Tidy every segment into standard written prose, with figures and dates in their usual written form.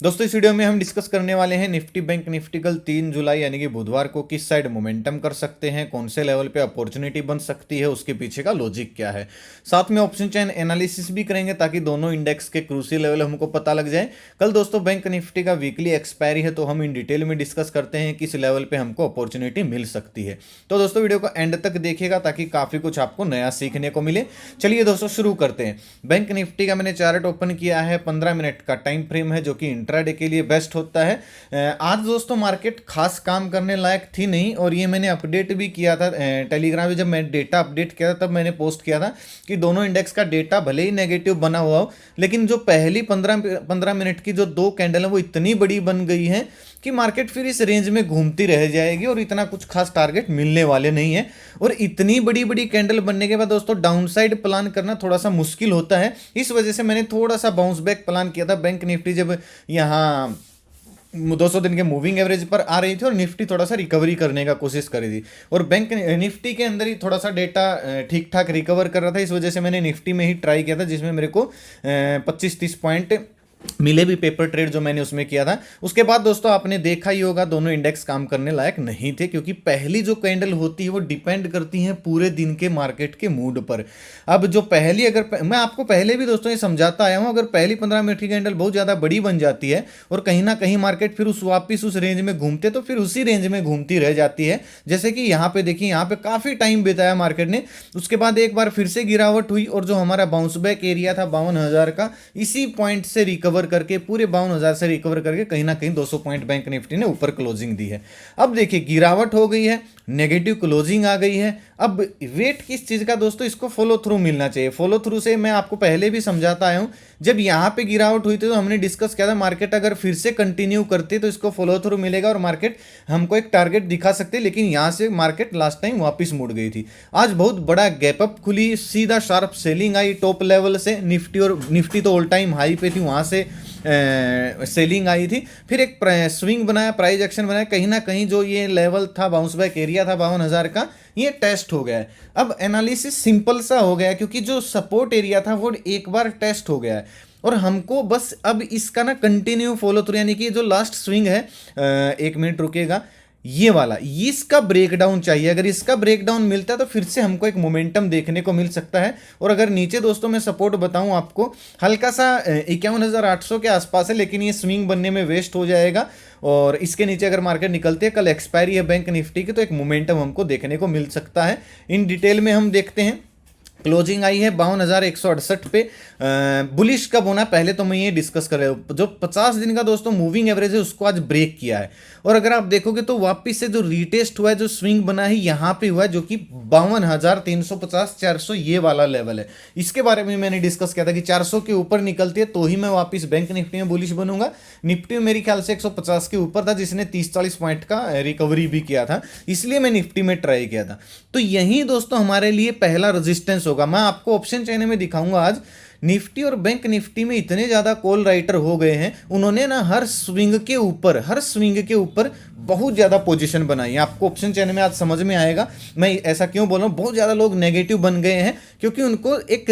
दोस्तों इस वीडियो में हम डिस्कस करने वाले हैं निफ्टी बैंक निफ्टी कल 3 जुलाई यानी कि बुधवार को किस साइड मोमेंटम कर सकते हैं, कौन से लेवल पे अपॉर्चुनिटी बन सकती है, उसके पीछे का लॉजिक क्या है। साथ में ऑप्शन चेन एनालिसिस भी करेंगे ताकि दोनों इंडेक्स के क्रूसी लेवल हमको पता लग जाए। कल दोस्तों बैंक निफ्टी का वीकली एक्सपायरी है तो हम इन डिटेल में डिस्कस करते हैं किस लेवल पर हमको अपॉर्चुनिटी मिल सकती है। तो दोस्तों वीडियो को एंड तक देखिएगा ताकि काफ़ी कुछ आपको नया सीखने को मिले। चलिए दोस्तों शुरू करते हैं। बैंक निफ्टी का मैंने चार्ट ओपन किया है, 15 मिनट का टाइम फ्रेम है जो कि इंट्राडे के लिए बेस्ट होता है। आज दोस्तों मार्केट खास काम करने लायक थी नहीं, और ये मैंने अपडेट भी किया था टेलीग्राम में। जब मैं डेटा अपडेट किया था तब मैंने पोस्ट किया था कि दोनों इंडेक्स का डेटा भले ही नेगेटिव बना हुआ हो, लेकिन जो पहली 15 मिनट की जो दो कैंडल है वो इतनी बड़ी बन गई है कि मार्केट फिर इस रेंज में घूमती रह जाएगी और इतना कुछ खास टारगेट मिलने वाले नहीं है। और इतनी बड़ी बड़ी कैंडल बनने के बाद दोस्तों डाउनसाइड प्लान करना थोड़ा सा मुश्किल होता है। इस वजह से मैंने थोड़ा सा बाउंस बैक प्लान किया था। बैंक निफ्टी जब यहाँ 200 दिन के मूविंग एवरेज पर आ रही थी और निफ्टी थोड़ा सा रिकवरी करने का कोशिश करी थी, और बैंक निफ्टी के अंदर ही थोड़ा सा डेटा ठीक ठाक रिकवर कर रहा था। इस वजह से मैंने निफ्टी में ही ट्राई किया था जिसमें मेरे को 25-30 पॉइंट मिले भी, पेपर ट्रेड जो मैंने उसमें किया था। उसके बाद दोस्तों आपने देखा ही होगा दोनों इंडेक्स काम करने लायक नहीं थे, क्योंकि पहली जो कैंडल होती है वो डिपेंड करती है पूरे दिन के मार्केट के मूड पर। अब जो पहली मैं आपको पहले भी दोस्तों ये समझाता आया हूं, अगर पहली 15 मिनट की कैंडल बहुत ज़्यादा बड़ी बन जाती है और कहीं ना कहीं मार्केट फिर वापिस उस रेंज में घूमते तो फिर उसी रेंज में घूमती रह जाती है। जैसे कि यहाँ पे देखिए, यहाँ पे काफ़ी टाइम बिताया मार्केट ने, उसके बाद एक बार फिर से गिरावट हुई और जो हमारा बाउंस बैक एरिया था 52,000 का, इसी पॉइंट से रिकवर करके पूरे 52,000 से रिकवर करके कहीं ना कहीं 200 पॉइंट बैंक निफ्टी ने ऊपर क्लोजिंग दी है। अब देखिए गिरावट हो गई है, नेगेटिव क्लोजिंग आ गई है। अब वेट किस चीज का दोस्तों, इसको फॉलो थ्रू मिलना चाहिए। फॉलो थ्रू से मैं आपको पहले भी समझाता आया हूं, जब यहां पे गिरावट हुई थी तो हमने डिस्कस किया था मार्केट अगर फिर से कंटिन्यू करती तो इसको फॉलो थ्रू मिलेगा और मार्केट हमको एक टारगेट दिखा सकते, लेकिन यहां से मार्केट लास्ट टाइम वापस मुड़ गई थी। आज बहुत बड़ा गैप अप खुली, सीधा शार्प सेलिंग आई टॉप लेवल से निफ्टी, और निफ्टी तो ऑल टाइम हाई पे थी, वहां से सेलिंग आई थी। फिर एक स्विंग बनाया, प्राइस एक्शन बनाया, कहीं ना कहीं जो ये लेवल था बाउंस बैक एरिया था 52,000 का, ये टेस्ट हो गया है। अब एनालिसिस सिंपल सा हो गया है क्योंकि जो सपोर्ट एरिया था वो एक बार टेस्ट हो गया है, और हमको बस अब इसका ना कंटिन्यू फॉलो थ्रू, यानी कि जो लास्ट स्विंग है, एक मिनट रुकिएगा, ये वाला, इसका ब्रेकडाउन चाहिए। अगर इसका ब्रेकडाउन मिलता है तो फिर से हमको एक मोमेंटम देखने को मिल सकता है। और अगर नीचे दोस्तों मैं सपोर्ट बताऊं आपको, हल्का सा 51,800 के आसपास है, लेकिन ये स्विंग बनने में वेस्ट हो जाएगा। और इसके नीचे अगर मार्केट निकलती है, कल एक्सपायरी है बैंक निफ्टी की, तो एक मोमेंटम हमको देखने को मिल सकता है। इन डिटेल में हम देखते हैं। क्लोजिंग आई है 52,168 पे। बुलिश कब होना, पहले तो मैं ये डिस्कस कर रहा हूँ। जो 50 दिन का दोस्तों मूविंग एवरेज है उसको आज ब्रेक किया है, और अगर आप देखोगे तो वापस से जो रीटेस्ट हुआ है, जो स्विंग बना है यहाँ पे हुआ है, जो कि 52,350 400 ये वाला लेवल है। इसके बारे में मैंने डिस्कस किया था कि 400 के ऊपर निकलती है तो ही मैं वापस बैंक निफ्टी में बुलिश बनूंगा। निफ्टी मेरे ख्याल से 150 के ऊपर था, जिसने 30-40 पॉइंट का रिकवरी भी किया था, इसलिए मैं निफ्टी में ट्राई किया था। तो यही दोस्तों हमारे लिए पहला रेजिस्टेंस होगा। मैं आपको ऑप्शन चेन में दिखाऊंगा आज। निफ्टी और बैंक निफ्टी में इतने ज्यादा कॉल राइटर हो गए हैं, उन्होंने ना हर स्विंग के ऊपर बहुत ज्यादा पोजीशन बनाई है। आपको ऑप्शन चेन में आज समझ में आएगा मैं ऐसा क्यों बोल रहा हूं। बहुत ज्यादा लोग नेगेटिव बन गए हैं क्योंकि उनको एक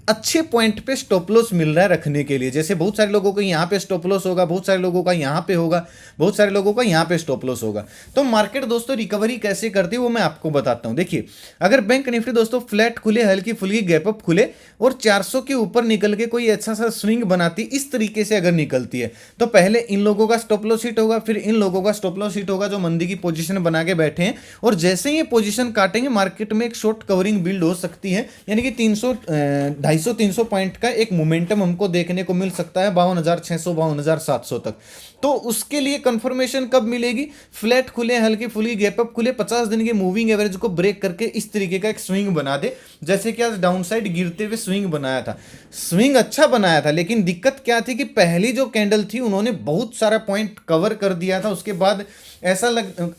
अच्छे पॉइंट पे स्टॉप लॉस मिल रहा है रखने के लिए। जैसे बहुत सारे लोगों को यहाँ पे स्टॉप लॉस होगा, बहुत सारे लोगों का यहाँ पे होगा, बहुत सारे लोगों का यहाँ पे स्टॉप लॉस होगा। तो मार्केट दोस्तों रिकवरी कैसे करती है वो मैं आपको बताता हूं। देखिए, अगर बैंक निफ्टी दोस्तों फ्लैट खुले, हल्की फुल्की गैप अप खुले और 400 के ऊपर निकल के कोई अच्छा सा स्विंग बनाती, इस तरीके से अगर निकलती है, तो पहले इन लोगों का स्टॉप लॉस हिट होगा, फिर इन लोगों का स्टॉप लॉस हिट होगा जो मंदी की पोजीशन बना के बैठे हैं। और जैसे ही ये पोजीशन काटेंगे मार्केट में एक शॉर्ट कवरिंग बिल्ड हो सकती है, यानी कि 250-300 पॉइंट का एक मोमेंटम हमको देखने को मिल सकता है 52,600 52,700 तक। तो उसके लिए कंफर्मेशन कब मिलेगी, फ्लैट खुले, हल्की फुल्की गैप अप खुले, 50 दिन के मूविंग एवरेज को ब्रेक करके इस तरीके का एक स्विंग बना दे, जैसे कि आज डाउन साइड गिरते हुए स्विंग बनाया था। स्विंग अच्छा बनाया था, लेकिन दिक्कत क्या थी कि पहली जो कैंडल थी उन्होंने बहुत सारा पॉइंट कवर कर दिया था। उसके बाद ऐसा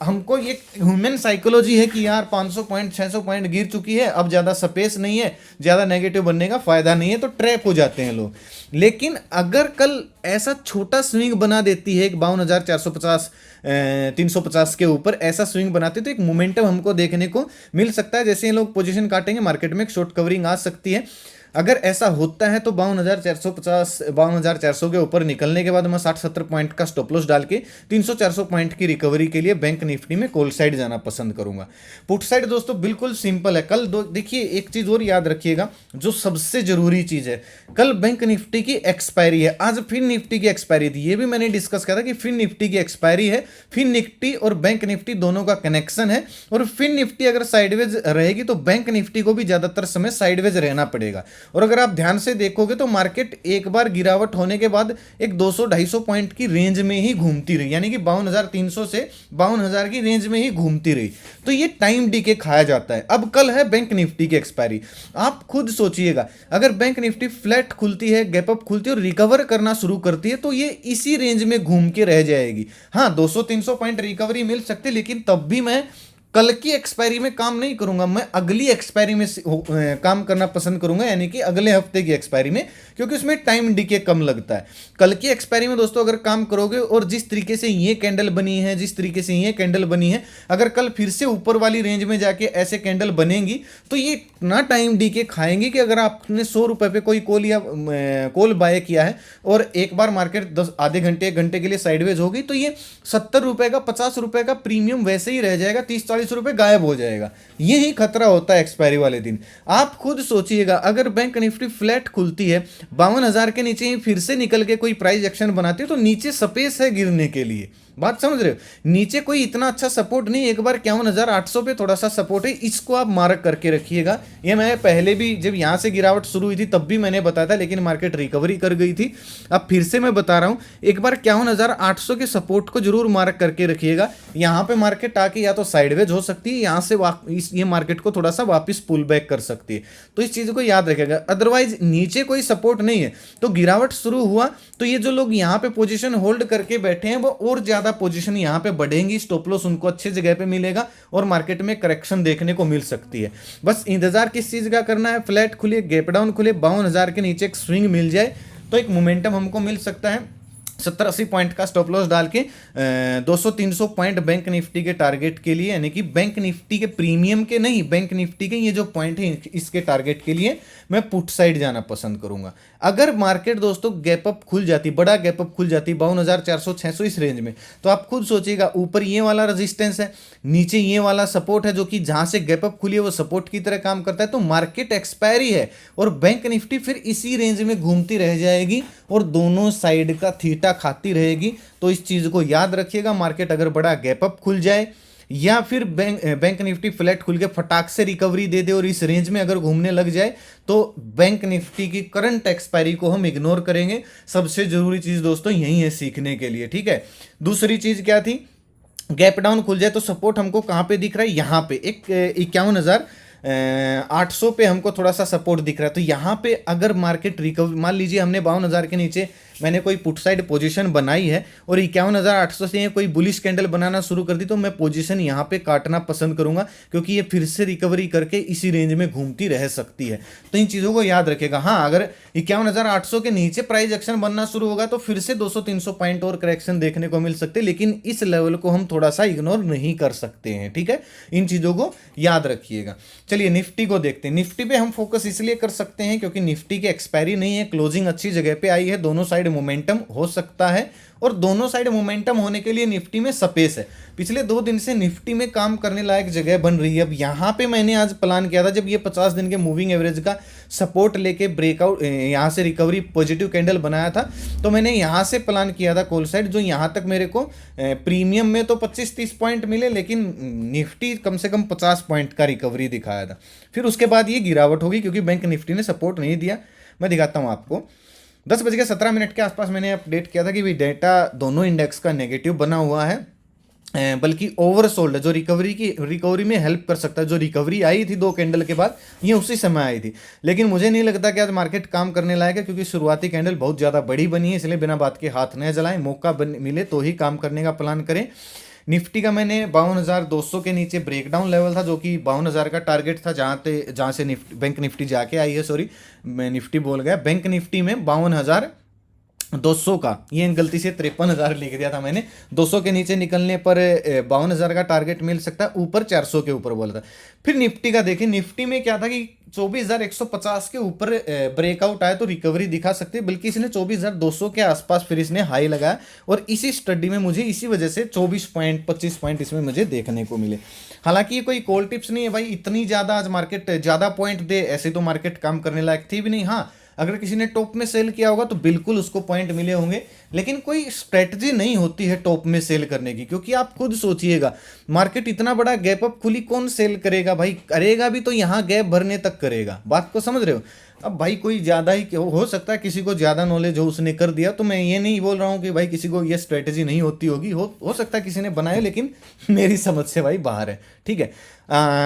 हमको ये ह्यूमन साइकोलॉजी है कि यार 500 पॉइंट 600 पॉइंट गिर चुकी है, अब ज़्यादा स्पेस नहीं है, ज़्यादा नेगेटिव बनने का फायदा नहीं है, तो ट्रैप हो जाते हैं लोग। लेकिन अगर कल ऐसा छोटा स्विंग बना देती है 52,450 350 के ऊपर ऐसा स्विंग बनाते तो एक मोमेंटम हमको देखने को मिल सकता है। जैसे ये लोग पोजीशन काटेंगे मार्केट में एक शॉर्ट कवरिंग आ सकती है। अगर ऐसा होता है तो 52,450 52,400 के ऊपर निकलने के बाद मैं 60-70 पॉइंट का स्टॉप लॉस डाल के 300-400 पॉइंट की रिकवरी के लिए बैंक निफ्टी में कॉल साइड जाना पसंद करूंगा। पुट साइड दोस्तों बिल्कुल सिंपल है। कल देखिए एक चीज और याद रखिएगा, जो सबसे जरूरी चीज है, कल बैंक निफ्टी की एक्सपायरी है, आज फिर निफ्टी की एक्सपायरी थी। ये भी मैंने डिस्कस किया था कि फिर निफ्टी की एक्सपायरी है, फिर निफ्टी और बैंक निफ्टी दोनों का कनेक्शन है, और फिर निफ्टी अगर साइडवेज रहेगी तो बैंक निफ्टी को भी ज्यादातर समय साइडवेज रहना पड़ेगा। और अगर आप ध्यान से देखोगे तो मार्केट एक बार गिरावट होने के बाद एक 200-250 पॉइंट की रेंज में ही घूमती रही, यानी कि 52,300 से 52,000 की रेंज में ही घूमती रही। तो ये टाइम डीके खाया जाता है। अब कल है बैंक निफ्टी की एक्सपायरी। आप खुद सोचिएगा, अगर बैंक निफ्टी फ्लैट खुलती है, गैप अप खुलती है और रिकवर करना शुरू करती है तो ये इसी रेंज में घूम के रह जाएगी। हाँ, 200-300 पॉइंट रिकवरी मिल सकती है, लेकिन तब भी मैं कल की एक्सपायरी में काम नहीं करूंगा, मैं अगली एक्सपायरी में काम करना पसंद करूंगा, यानी कि अगले हफ्ते की एक्सपायरी में, क्योंकि उसमें टाइम डीके कम लगता है। कल की एक्सपायरी में दोस्तों अगर काम करोगे और जिस तरीके से ये कैंडल बनी है, जिस तरीके से ये कैंडल बनी है, अगर कल फिर से ऊपर वाली रेंज में जाके ऐसे कैंडल बनेंगी तो ये इतना टाइम डीके खाएंगे कि अगर आपने 100 रुपए पे कोई कॉल या कॉल बाय किया है और एक बार मार्केट 10 आधे घंटे 1 घंटे के लिए साइडवेज होगी तो ये 70 रुपए का 50 रुपए का प्रीमियम वैसे ही रह जाएगा, 30-40 रुपए गायब हो जाएगा। यही खतरा होता है एक्सपायरी वाले दिन। आप खुद सोचिएगा, अगर बैंक निफ्टी फ्लैट खुलती है, 52,000 के नीचे ही फिर से निकल के कोई प्राइस एक्शन बनाती है तो नीचे स्पेस है गिरने के लिए। बात समझ रहे हो? नीचे कोई इतना अच्छा सपोर्ट नहीं, एक बार 51,800 पे थोड़ा सा सपोर्ट है, इसको आप मार्क करके रखिएगा। ये मैं पहले भी जब यहां से गिरावट शुरू हुई थी तब भी मैंने बताया था, लेकिन मार्केट रिकवरी कर गई थी। अब फिर से मैं बता रहा हूं, एक बार 51,800 के सपोर्ट को जरूर मार्क करके रखिएगा। यहां पे मार्केट आके या तो साइडवेज हो सकती है, यहां से ये मार्केट को थोड़ा सा वापस पुल बैक कर सकती है, तो इस चीज को याद रखिएगा। अदरवाइज नीचे कोई सपोर्ट नहीं है तो गिरावट शुरू हुआ तो ये जो लोग यहां पे पोजीशन होल्ड करके बैठे हैं वो और ज्यादा पोजीशन यहां पे बढ़ेंगी, स्टॉप लॉस उनको अच्छी जगह पे मिलेगा और मार्केट में करेक्शन देखने को मिल सकती है। बस इंतजार किस चीज का करना है, फ्लैट खुले, गैप डाउन खुले, 52,000 के नीचे एक स्विंग मिल जाए तो एक मोमेंटम हमको मिल सकता है। 70-80 पॉइंट का स्टॉप लॉस डाल के 200-300 पॉइंट बैंक निफ्टी के टारगेट के लिए, यानी कि बैंक निफ्टी के प्रीमियम के नहीं, बैंक निफ्टी के ये जो पॉइंट है इसके टारगेट के लिए मैं पुट साइड जाना पसंद करूंगा। अगर मार्केट दोस्तों गैप अप खुल जाती, बड़ा गैप अप खुल जाती 52,400-600 इस रेंज में, तो आप खुद सोचिएगा, ऊपर ये वाला रेजिस्टेंस है, नीचे ये वाला सपोर्ट है, जो कि जहां से गैप अप खुली है वो सपोर्ट की तरह काम करता है, तो मार्केट एक्सपायरी है और बैंक निफ्टी फिर इसी रेंज में घूमती रह जाएगी और दोनों साइड का थीटा खाती रहेगी। तो इस चीज को याद रखिएगा, मार्केट अगर बड़ा गैप अप खुल जाए या फिर बैंक निफ्टी फ्लैट खुल के फटाक से रिकवरी दे दे और इस रेंज में अगर घूमने लग जाए तो बैंक निफ्टी की करंट एक्सपायरी को हम इग्नोर करेंगे। सबसे जरूरी चीज दोस्तों यही है सीखने के लिए, ठीक है। दूसरी चीज क्या थी, गैप डाउन खुल जाए तो सपोर्ट हमको कहां पे दिख रहा है, यहां पे एक 51,800 पे हमको थोड़ा सा सपोर्ट दिख रहा है। तो यहां पे अगर मार्केट रिकवर, मान लीजिए हमने 52,000 के नीचे मैंने कोई पुट साइड पोजीशन बनाई है और 51,800 से कोई बुलिश कैंडल बनाना शुरू कर दी तो मैं पोजीशन यहां पे काटना पसंद करूंगा, क्योंकि ये फिर से रिकवरी करके इसी रेंज में घूमती रह सकती है। तो इन चीजों को याद रखेगा। हाँ, अगर 51,800 के नीचे प्राइस एक्शन बनना शुरू होगा तो फिर से 200-300 पॉइंट और करेक्शन देखने को मिल सकते हैं, लेकिन इस लेवल को हम थोड़ा सा इग्नोर नहीं कर सकते हैं, ठीक है। इन चीजों को याद रखिएगा। चलिए निफ्टी को देखते हैं। निफ्टी पे हम फोकस इसलिए कर सकते हैं क्योंकि निफ्टी की एक्सपायरी नहीं है, क्लोजिंग अच्छी जगह पे आई है, दोनों साइड मोमेंटम हो सकता है और दोनों साइड मोमेंटम होने के लिए निफ्टी में स्पेस है। पिछले 2 दिन से निफ्टी में काम करने लायक जगह बन रही है। अब यहाँ पे मैंने आज प्लान किया था, जब ये 50 दिन के मूविंग एवरेज का सपोर्ट लेके ब्रेकआउट, यहाँ से रिकवरी पॉजिटिव कैंडल बनाया था, तो मैंने यहाँ से प्लान किया था कॉल साइड, जो यहाँ तक मेरे को प्रीमियम में तो 25-30 पॉइंट मिले, लेकिन निफ्टी कम से कम 50 पॉइंट का रिकवरी दिखाया था। फिर उसके बाद ये गिरावट होगी क्योंकि बैंक निफ्टी ने सपोर्ट नहीं दिया। मैं दिखाता हूँ आपको। 10:17 के आसपास मैंने अपडेट किया था कि भी डेटा दोनों इंडेक्स का नेगेटिव बना हुआ है, बल्कि ओवरसोल्ड है, जो रिकवरी में हेल्प कर सकता है। जो रिकवरी आई थी 2 कैंडल के बाद, ये उसी समय आई थी, लेकिन मुझे नहीं लगता कि आज मार्केट काम करने लायक है, क्योंकि शुरुआती कैंडल बहुत ज़्यादा बड़ी बनी है। इसलिए बिना बात के हाथ न जलाएं, मौका मिले तो ही काम करने का प्लान करें। निफ्टी का मैंने 52,200 के नीचे ब्रेकडाउन लेवल था, जो कि 52,000 का टारगेट था, जहाँ से बैंक निफ्टी जाके आई है। सॉरी, मैं निफ्टी बोल गया। बैंक निफ्टी में 200 का, ये गलती से 53,000 लिख दिया था मैंने। 200 के नीचे निकलने पर 52,000 का टारगेट मिल सकता है, ऊपर 400 के ऊपर बोला था। फिर निफ्टी का देखिए, निफ्टी में क्या था कि 24,150 के ऊपर ब्रेकआउट आया तो रिकवरी दिखा सकती है, बल्कि इसने 24,200 के आसपास फिर इसने हाई लगाया, और इसी स्टडी में मुझे इसी वजह से 24 पॉइंट 25 पॉइंट इसमें मुझे देखने को मिले। हालांकि ये कोई कॉल टिप्स नहीं है भाई, इतनी ज़्यादा आज मार्केट ज़्यादा पॉइंट दे ऐसे तो मार्केट काम करने लायक थी भी नहीं। हाँ, अगर किसी ने टॉप में सेल किया होगा तो बिल्कुल उसको पॉइंट मिले होंगे, लेकिन कोई स्ट्रेटजी नहीं होती है टॉप में सेल करने की, क्योंकि आप खुद सोचिएगा, मार्केट इतना बड़ा गैप अप खुली, कौन सेल करेगा भाई? करेगा भी तो यहाँ गैप भरने तक करेगा, बात को समझ रहे हो? अब भाई कोई ज़्यादा ही हो सकता है किसी को ज़्यादा नॉलेज हो, उसने कर दिया, तो मैं ये नहीं बोल रहा हूँ कि भाई किसी को ये स्ट्रेटजी नहीं होती होगी, हो सकता है किसी ने बनाया, लेकिन मेरी समझ से भाई बाहर है। ठीक है,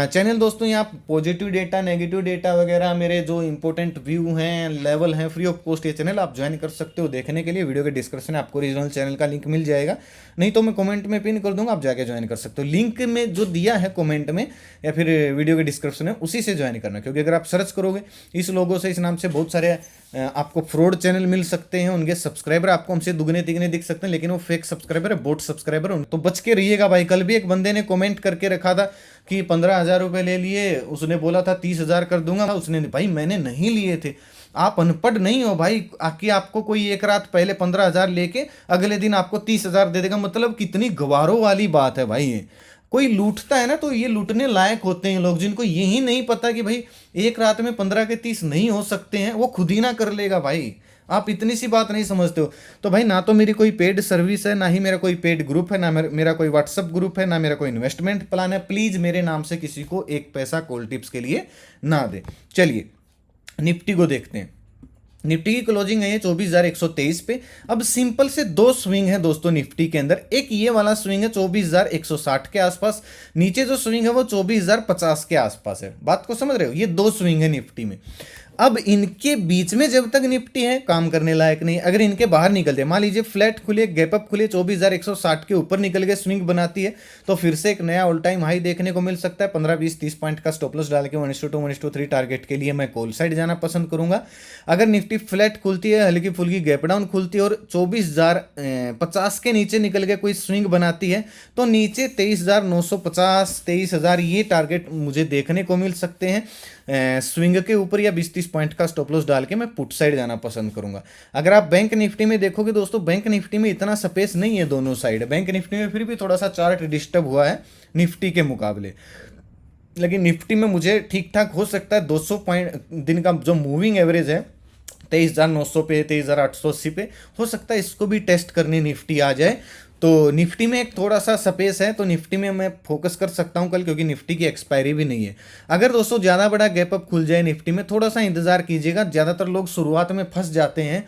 चैनल दोस्तों, यहाँ पॉजिटिव डेटा, नेगेटिव डेटा वगैरह, मेरे जो इंपॉर्टेंट व्यू हैं, लेवल हैं, फ्री ऑफ कॉस्ट ये चैनल आप ज्वाइन कर सकते हो देखने के लिए। वीडियो के डिस्क्रिप्शन में आपको रीजनल चैनल का लिंक मिल जाएगा, नहीं तो मैं कमेंट में पिन कर दूंगा, आप जाके ज्वाइन कर सकते हो। लिंक में जो दिया है कमेंट में या फिर वीडियो के डिस्क्रिप्शन में, उसी से ज्वाइन करना, क्योंकि अगर आप सर्च करोगे इस लोगों से, इस नाम से, बहुत सारे आपको फ्रॉड चैनल मिल सकते हैं, उनके सब्सक्राइबर आपको हमसे दुगने तिगने दिख सकते हैं, लेकिन वो फेक सब्सक्राइबर है, बोट सब्सक्राइबर है, तो बच के रहिएगा भाई। कल भी एक बंदे ने कमेंट करके रखा था कि 15,000 रुपये ले लिए, उसने बोला था 30,000 कर दूंगा, उसने, भाई मैंने नहीं लिए थे। आप अनपढ़ नहीं हो भाई, कि आपको कोई एक रात पहले 15,000 लेके अगले दिन आपको 30,000 दे देगा, मतलब कितनी गवारों वाली बात है भाई ये। कोई लूटता है ना तो ये लूटने लायक होते हैं लोग, जिनको यही नहीं पता कि भाई एक रात में 15 के 30 नहीं हो सकते हैं, वो खुद ही ना कर लेगा भाई। आप इतनी सी बात नहीं समझते हो। तो भाई ना तो मेरी कोई पेड सर्विस है, ना ही मेरा कोई पेड ग्रुप है, ना मेरा कोई व्हाट्सअप ग्रुप है, ना मेरा कोई इन्वेस्टमेंट प्लान है। प्लीज़ मेरे नाम से किसी को एक पैसा कॉल टिप्स के लिए ना दे। चलिए निफ्टी को देखते हैं। निफ्टी की क्लोजिंग है 24,123 पे। अब सिंपल से दो स्विंग है दोस्तों निफ्टी के अंदर। एक ये वाला स्विंग है 24,160 के आसपास, नीचे जो स्विंग है वो 24,050 के आसपास है। बात को समझ रहे हो? ये दो स्विंग है निफ्टी में। अब इनके बीच में जब तक निफ्टी है काम करने लायक नहीं। अगर इनके बाहर निकलते, मान लीजिए फ्लैट खुले, गैप अप खुले, 24,160 के ऊपर निकल के स्विंग बनाती है, तो फिर से एक नया ऑल टाइम हाई देखने को मिल सकता है। 15, 20, 30 पॉइंट का स्टॉप लॉस डाल के 1:2, 1:3 टारगेट के लिए मैं कॉल साइड जाना पसंद करूंगा। अगर निफ्टी फ्लैट खुलती है, हल्की फुल्की गैप डाउन खुलती है और 24,050 के नीचे निकल के कोई स्विंग बनाती है, तो नीचे 23,950, 23,000 ये टारगेट मुझे देखने को मिल सकते हैं। स्विंग के ऊपर या 20-30 पॉइंट का स्टॉप लॉस डाल के मैं पुट साइड जाना पसंद करूंगा। अगर आप बैंक निफ्टी में देखोगे दोस्तों, बैंक निफ्टी में इतना स्पेस नहीं है दोनों साइड। बैंक निफ्टी में फिर भी थोड़ा सा चार्ट डिस्टर्ब हुआ है निफ्टी के मुकाबले, लेकिन निफ्टी में मुझे ठीक ठाक हो सकता है। 200 पॉइंट दिन का जो मूविंग एवरेज है 23,900 पे, 23,880 पे, हो सकता है इसको भी टेस्ट करने निफ्टी आ जाए। तो निफ्टी में एक थोड़ा सा स्पेस है, तो निफ्टी में मैं फोकस कर सकता हूं कल, क्योंकि निफ्टी की एक्सपायरी भी नहीं है। अगर दोस्तों ज़्यादा बड़ा गैप अप खुल जाए निफ्टी में, थोड़ा सा इंतजार कीजिएगा। ज़्यादातर लोग शुरुआत में फंस जाते हैं,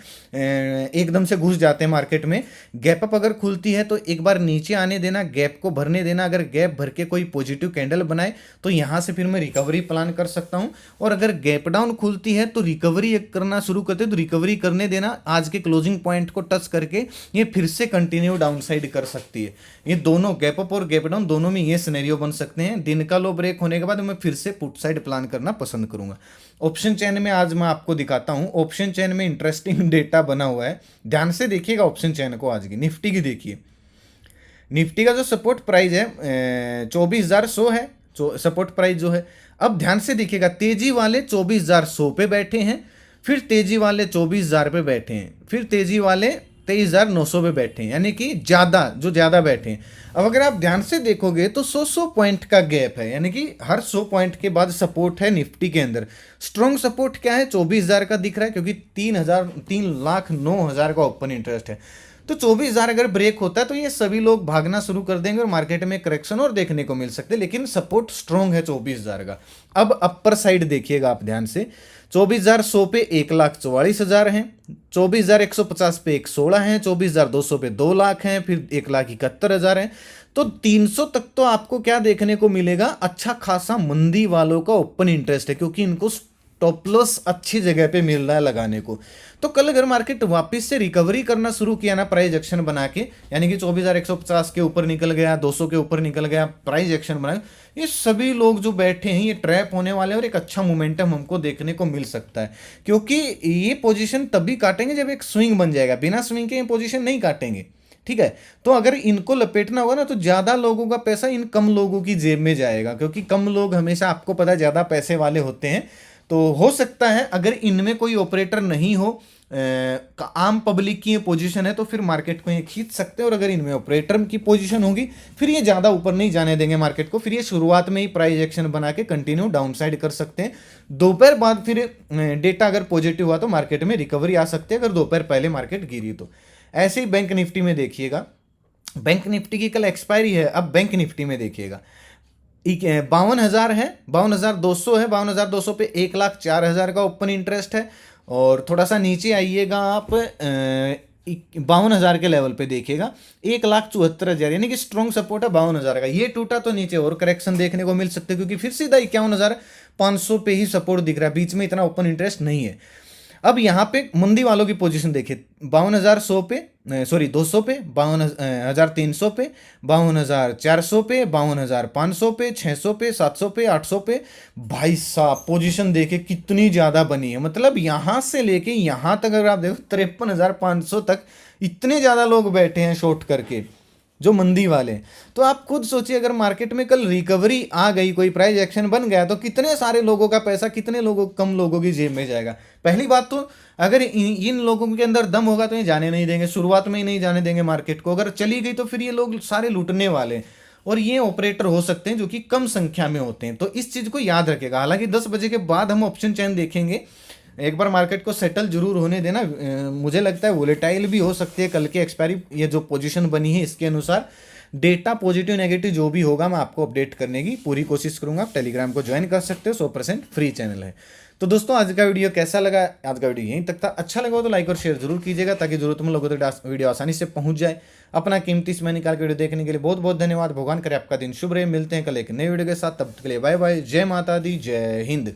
एकदम से घुस जाते हैं मार्केट में। गैप अप अगर खुलती है तो एक बार नीचे आने देना, गैप को भरने देना। अगर गैप भर के कोई पॉजिटिव कैंडल बनाए तो यहाँ से फिर मैं रिकवरी प्लान कर सकता हूँ। और अगर गैप डाउन खुलती है तो रिकवरी करना शुरू करते, तो रिकवरी करने देना। आज के क्लोजिंग पॉइंट को टच करके ये फिर से कंटिन्यू डाउन साइड कर सकती है। ये दोनों गैप अप और गैप डाउन दोनों में ये सिनेरियो बन सकते हैं। दिन का लो ब्रेक होने के बाद मैं फिर से पुट साइड प्लान करना पसंद करूंगा। ऑप्शन चेन में आज मैं आपको दिखाता हूं। ऑप्शन चेन में इंटरेस्टिंग डेटा बना हुआ है, ध्यान से देखिएगा ऑप्शन चेन को। आज की निफ्टी की देखिए, निफ्टी का जो सपोर्ट प्राइस है 24,100 है सपोर्ट प्राइस जो है। अब ध्यान से देखिएगा, तेजी वाले 24,100 पे बैठे हैं, फिर तेजी वाले 24,000 पे बैठे हैं, फिर तेजी वाले 23,900 पे बैठे हैं, यानी कि ज़्यादा बैठे हैं। अब अगर आप ध्यान से देखोगे तो 100 पॉइंट का गैप है, यानी कि हर 100 पॉइंट के बाद सपोर्ट है निफ्टी के अंदर। स्ट्रॉन्ग सपोर्ट क्या है? 24,000 का दिख रहा है, क्योंकि 3,09,000 का ओपन इंटरेस्ट है। तो 24,000 अगर ब्रेक होता है तो ये सभी लोग भागना शुरू कर देंगे और मार्केट में करेक्शन और देखने को मिल सकते हैं, लेकिन सपोर्ट स्ट्रॉन्ग है 24,000 का। अब अपर साइड देखिएगा आप ध्यान से, 24,100 पे 1,44,000 हैं, 24,150 पे 1,16 हैं, 24,200 पे 2 लाख हैं, फिर 1,71,000 हैं। तो 300 तक तो आपको क्या देखने को मिलेगा? अच्छा खासा मंदी वालों का ओपन इंटरेस्ट है, क्योंकि इनको टॉप लॉस अच्छी जगह पे मिल रहा है लगाने को। तो कल अगर मार्केट वापस से रिकवरी करना शुरू किया ना प्राइस एक्शन बना के, यानी कि 24,150 के ऊपर निकल गया, 200 के ऊपर निकल गया, प्राइस एक्शन बना, ये सभी लोग जो बैठे हैं ये ट्रैप होने वाले हैं और एक अच्छा मोमेंटम हमको देखने को मिल सकता है। क्योंकि ये पोजीशन तभी काटेंगे जब एक स्विंग बन जाएगा, बिना स्विंग के ये पोजीशन नहीं काटेंगे। ठीक है, तो अगर इनको लपेटना होगा ना तो ज़्यादा लोगों का पैसा इन कम लोगों की जेब में जाएगा, क्योंकि कम लोग हमेशा आपको पता है ज़्यादा पैसे वाले होते हैं। तो हो सकता है अगर इनमें कोई ऑपरेटर नहीं हो, आम पब्लिक की ये पोजीशन है, तो फिर मार्केट को ये खींच सकते हैं। और अगर इनमें ऑपरेटर की पोजीशन होगी फिर ये ज़्यादा ऊपर नहीं जाने देंगे मार्केट को, फिर ये शुरुआत में ही प्राइस एक्शन बना के कंटिन्यू डाउन साइड कर सकते हैं। दोपहर बाद फिर डेटा अगर पॉजिटिव हुआ तो मार्केट में रिकवरी आ सकती है, अगर दोपहर पहले मार्केट गिरी तो। ऐसे ही बैंक निफ्टी में देखिएगा, बैंक निफ्टी की कल एक्सपायरी है, अब बैंक निफ्टी में देखिएगा 52,000 है, 52,200 है, 52,200 पे 1,04,000 का ओपन इंटरेस्ट है। और थोड़ा सा नीचे आइएगा आप 52,000 के लेवल पे देखिएगा 1,74,000, यानी कि स्ट्रॉन्ग सपोर्ट है 52,000 का। ये टूटा तो नीचे और करेक्शन देखने को मिल सकते हैं, क्योंकि फिर सीधा 51,500 पे ही सपोर्ट दिख रहा है, बीच में इतना ओपन इंटरेस्ट नहीं है। अब यहाँ पे मंदी वालों की पोजीशन देखिए 52,100 पे, सॉरी 200 पे, 52,300 पे, 52,400 पे, 52,500 पे, 600 पे, 700 पे, 800 पे। भाई साहब पोजीशन देखे कितनी ज़्यादा बनी है, मतलब यहाँ से लेके यहाँ तक अगर आप देखो 53,500 तक इतने ज़्यादा लोग बैठे हैं शॉर्ट करके, जो मंदी वाले। तो आप खुद सोचिए अगर मार्केट में कल रिकवरी आ गई, कोई प्राइस एक्शन बन गया, तो कितने सारे लोगों का पैसा कितने लोगों, कम लोगों की जेब में जाएगा। पहली बात तो अगर इन लोगों के अंदर दम होगा तो ये जाने नहीं देंगे, शुरुआत में ही नहीं जाने देंगे मार्केट को। अगर चली गई तो फिर ये लोग सारे लूटने वाले, और ये ऑपरेटर हो सकते हैं जो कि कम संख्या में होते हैं। तो इस चीज़ को याद रखेगा। हालांकि 10 बजे के बाद हम ऑप्शन चैन देखेंगे, एक बार मार्केट को सेटल जरूर होने देना। मुझे लगता है वोलेटाइल भी हो सकती है कल के एक्सपायरी, ये जो पोजीशन बनी है इसके अनुसार। डेटा पॉजिटिव नेगेटिव जो भी होगा मैं आपको अपडेट करने की पूरी कोशिश करूंगा। आप टेलीग्राम को ज्वाइन कर सकते हो, 100% फ्री चैनल है। तो दोस्तों आज का वीडियो कैसा लगा? आज का वीडियो यहीं तक था। अच्छा लगा तो लाइक और शेयर जरूर कीजिएगा, ताकि जरूरतमंद लोगों तक वीडियो आसानी से पहुंच जाए। अपना कीमती समय निकाल के वीडियो देखने के लिए बहुत बहुत धन्यवाद। भगवान करे आपका दिन शुभ रहे। मिलते हैं कल एक नए वीडियो के साथ, तब तक के लिए बाय बाय। जय माता दी, जय हिंद।